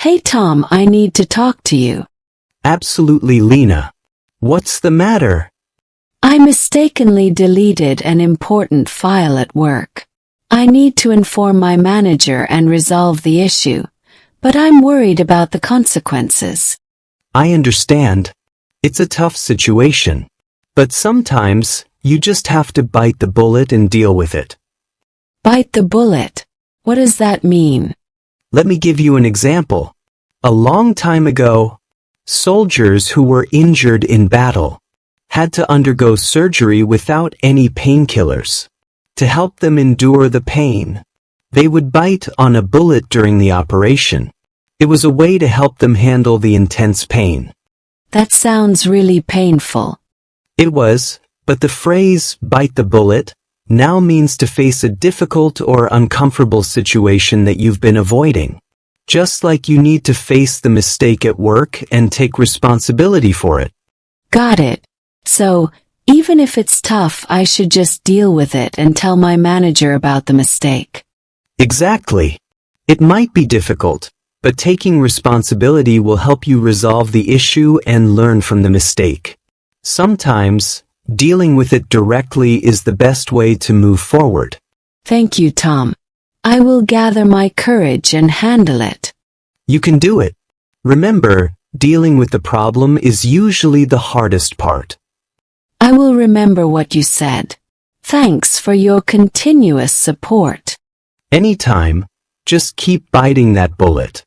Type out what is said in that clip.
Hey Tom, I need to talk to you. Absolutely, Lena. What's the matter? I mistakenly deleted an important file at work. I need to inform my manager and resolve the issue, but I'm worried about the consequences. I understand. It's a tough situation. But sometimes, you just have to bite the bullet and deal with it. Bite the bullet. What does that mean? Let me give you an example. A long time ago, soldiers who were injured in battle had to undergo surgery without any painkillers. To help them endure the pain, they would bite on a bullet during the operation. It was a way to help them handle the intense pain. That sounds really painful. It was, but the phrase, bite the bullet, now means to face a difficult or uncomfortable situation that you've been avoiding. Just like you need to face the mistake at work and take responsibility for it. Got it. So, even if it's tough, I should just deal with it and tell my manager about the mistake. Exactly. It might be difficult, but taking responsibility will help you resolve the issue and learn from the mistake. Sometimes, dealing with it directly is the best way to move forward. Thank you, Tom. I will gather my courage and handle it. You can do it. Remember, dealing with the problem is usually the hardest part. I will remember what you said. Thanks for your continuous support. Anytime, just keep biting that bullet.